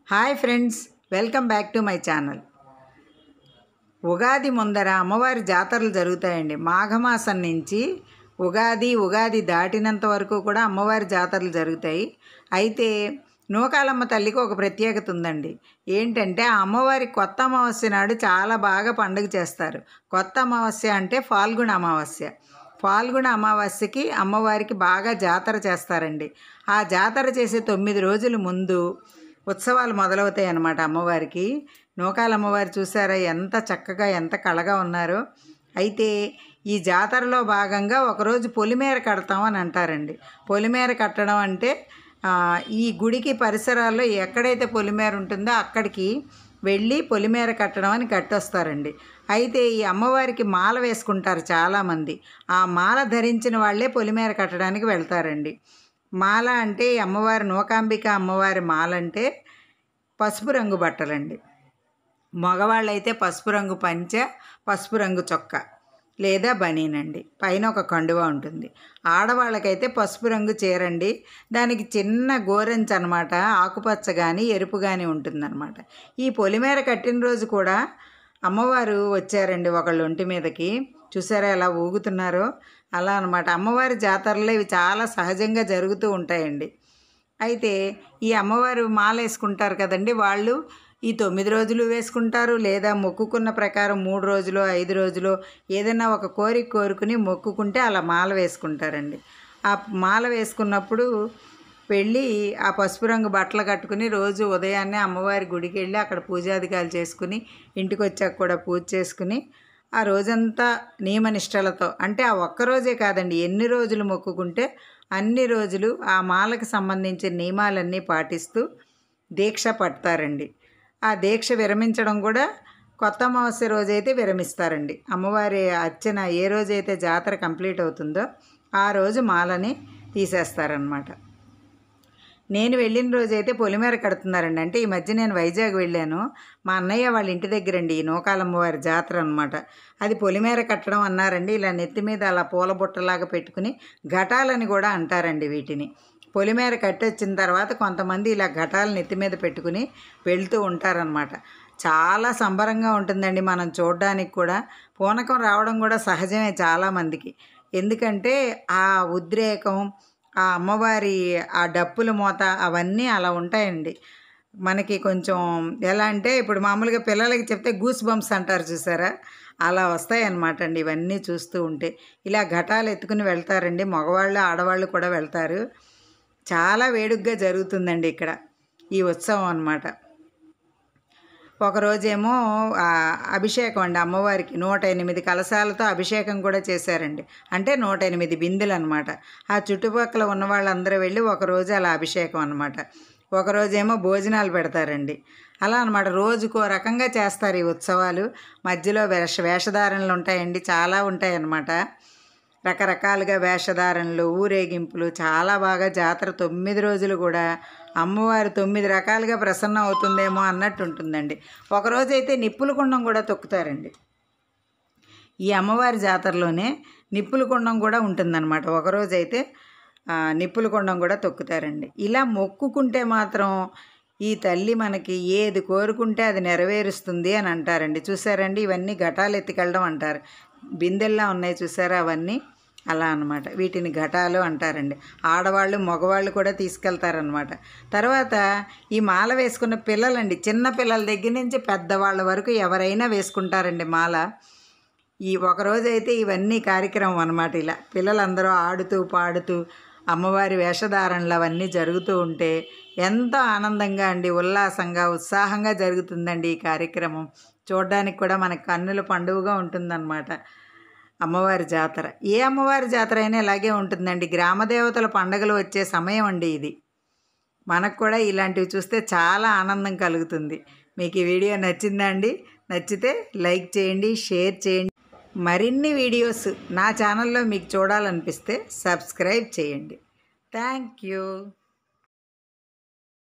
Hi friends, welcome back to my channel. Ugadi ముందర అమ్మవారి జాతరలు జరుగుతాయండి. మాఘమాసం నుంచి ఉగాది దాటినంత వరకు కూడా అమ్మవారి జాతరలు జరుగుతాయి. అయితే నూకాలమ్మ తల్లికి ఒక ప్రత్యేకత ఉందండి. ఏంటంటే ఆ అమ్మవారి కొత్త అమావాస్య నాడు చాలా బాగా పండుగ చేస్తారు. కొత్త అమావాస్య అంటే ఫాల్గుణ అమావాస్య. ఫాల్గుణ అమావాస్యకి అమ్మవారికి బాగా జాతర చేస్తారండి. ఆ జాతర చేసే 9 రోజుల ముందు ఉత్సవాలు మొదలవుతాయి అన్నమాట అమ్మవారికి. నూకాల అమ్మవారు చూసారా ఎంత చక్కగా ఎంత కళగా ఉన్నారో. అయితే ఈ జాతరలో భాగంగా ఒకరోజు పొలిమేర కడతామని అంటారండి. పొలిమేర కట్టడం అంటే ఈ గుడికి పరిసరాల్లో ఎక్కడైతే పొలిమేర ఉంటుందో అక్కడికి వెళ్ళి పొలిమేర కట్టడం అని కట్టొస్తారండి. అయితే ఈ అమ్మవారికి మాల వేసుకుంటారు చాలామంది. ఆ మాల ధరించిన వాళ్ళే పొలిమేర కట్టడానికి వెళ్తారండి. మాల అంటే అమ్మవారి నూకాంబిక అమ్మవారి మాల అంటే పసుపు రంగు బట్టలండి. మగవాళ్ళైతే పసుపు రంగు పంచ, పసుపు రంగు చొక్కా లేదా బనీనండి, పైన ఒక కండువా ఉంటుంది. ఆడవాళ్ళకైతే పసుపు రంగు చీరండి, దానికి చిన్న గోరెంచ అనమాట, ఆకుపచ్చ కానీ ఎరుపు కానీ ఉంటుందన్నమాట. ఈ పొలిమేర కట్టిన రోజు కూడా అమ్మవారు వచ్చారండి ఒకళ్ళ ఒంటి మీదకి. చూసారా ఎలా ఊగుతున్నారో? అలా అనమాట. అమ్మవారి జాతరలో ఇవి చాలా సహజంగా జరుగుతూ ఉంటాయండి. అయితే ఈ అమ్మవారు మాల వేసుకుంటారు కదండి, వాళ్ళు ఈ 9 రోజులు వేసుకుంటారు, లేదా మొక్కుకున్న ప్రకారం 3 రోజులు 5 రోజులు ఏదైనా ఒక కోరిక కోరుకుని మొక్కుకుంటే అలా మాల వేసుకుంటారండి. ఆ మాల వేసుకున్నప్పుడు వెళ్ళి ఆ పసుపు రంగు బట్టలు కట్టుకుని రోజు ఉదయాన్నే అమ్మవారి గుడికి వెళ్ళి అక్కడ పూజాధికాలు చేసుకుని ఇంటికి వచ్చాక కూడా పూజ చేసుకుని ఆ రోజంతా నియమనిష్టలతో, అంటే ఆ ఒక్కరోజే కాదండి, ఎన్ని రోజులు మొక్కుకుంటే అన్ని రోజులు ఆ మాలకు సంబంధించిన నియమాలన్నీ పాటిస్తూ దీక్ష పడతారండి. ఆ దీక్ష విరమించడం కూడా కొత్త అమావాస్య రోజైతే విరమిస్తారండి. అమ్మవారి అర్చన ఏ రోజైతే జాతర కంప్లీట్ అవుతుందో ఆ రోజు మాలని తీసేస్తారనమాట. నేను వెళ్ళిన రోజైతే పొలిమేర కడుతున్నారండి. అంటే ఈ మధ్య నేను వైజాగ్ వెళ్ళాను. మా అన్నయ్య వాళ్ళ ఇంటి దగ్గరండి ఈ నూకాలమ్మవారి జాతర అనమాట. అది పొలిమేర కట్టడం అన్నారండి. ఇలా నెత్తి మీద అలా పూల బుట్టలాగా పెట్టుకుని ఘటాలని కూడా అంటారండి వీటిని. పొలిమేర కట్టొచ్చిన తర్వాత కొంతమంది ఇలా ఘటాలు నెత్తి మీద పెట్టుకుని వెళ్తూ ఉంటారనమాట. చాలా సంబరంగా ఉంటుందండి. మనం చూడడానికి కూడా పూనకం రావడం కూడా సహజమే చాలామందికి. ఎందుకంటే ఆ ఉద్రేకం, ఆ అమ్మవారి ఆ డప్పుల మోత అవన్నీ అలా ఉంటాయండి. మనకి కొంచెం ఎలా అంటే ఇప్పుడు మామూలుగా పిల్లలకి చెప్తే గూస్ బంప్స్ అంటారు చూసారా, అలా వస్తాయన్నమాట అండి ఇవన్నీ చూస్తూ ఉంటే. ఇలా ఘటాలు ఎత్తుకుని వెళ్తారండి. మగవాళ్ళు ఆడవాళ్ళు కూడా వెళ్తారు. చాలా వేడుగ్గా జరుగుతుందండి ఇక్కడ ఈ ఉత్సవం అన్నమాట. ఒకరోజేమో అభిషేకం అండి అమ్మవారికి. 108 కలశాలతో అభిషేకం కూడా చేశారండి. అంటే 108 బిందెలు అనమాట. ఆ చుట్టుపక్కల ఉన్న వాళ్ళందరూ వెళ్ళి ఒకరోజు అలా అభిషేకం అనమాట. ఒకరోజేమో భోజనాలు పెడతారండి. అలా అనమాట. రోజుకో రకంగా చేస్తారు ఈ ఉత్సవాలు. మధ్యలో వేషధారణలు ఉంటాయండి, చాలా ఉంటాయన్నమాట. రకరకాలుగా వేషధారణలు, ఊరేగింపులు, చాలా బాగా జాతర 9 రోజులు కూడా అమ్మవారు 9 రకాలుగా ప్రసన్నం అవుతుందేమో అన్నట్టు ఉంటుందండి. ఒకరోజైతే నిప్పుల కుండం కూడా తొక్కుతారండి. ఈ అమ్మవారి జాతరలోనే నిప్పుల కుండం కూడా ఉంటుందన్నమాట. ఒకరోజైతే నిప్పుల కుండం కూడా తొక్కుతారండి. ఇలా మొక్కుకుంటే మాత్రం ఈ తల్లి మనకి ఏది కోరుకుంటే అది నెరవేరుస్తుంది అని అంటారండి. చూసారండి, ఇవన్నీ ఘటాలు ఎత్తుకెళ్ళడం అంటారు. బిందెల్లా ఉన్నాయి చూసారా, అవన్నీ అలా అనమాట. వీటిని ఘటాలు అంటారండి. ఆడవాళ్ళు మగవాళ్ళు కూడా తీసుకెళ్తారనమాట. తర్వాత ఈ మాల వేసుకున్న పిల్లలండి, చిన్న పిల్లల దగ్గర నుంచి పెద్దవాళ్ళ వరకు ఎవరైనా వేసుకుంటారండి మాల. ఈ ఒకరోజైతే ఇవన్నీ కార్యక్రమం అనమాట. ఇలా పిల్లలందరూ ఆడుతూ పాడుతూ అమ్మవారి వేషధారణలు అవన్నీ జరుగుతూ ఉంటే ఎంతో ఆనందంగా అండి, ఉల్లాసంగా ఉత్సాహంగా జరుగుతుందండి ఈ కార్యక్రమం. చూడడానికి కూడా మన కన్నుల పండుగగా ఉంటుందన్నమాట అమ్మవారి జాతర. ఏ అమ్మవారి జాతర అయినా ఇలాగే ఉంటుందండి. గ్రామదేవతల పండుగలు వచ్చే సమయం అండి ఇది. మనకు కూడా ఇలాంటివి చూస్తే చాలా ఆనందం కలుగుతుంది. మీకు ఈ వీడియో నచ్చిందా అండి? నచ్చితే లైక్ చేయండి, షేర్ చేయండి. మరిన్ని వీడియోస్ నా ఛానల్లో మీకు చూడాలనిపిస్తే సబ్స్క్రైబ్ చేయండి. Thank you.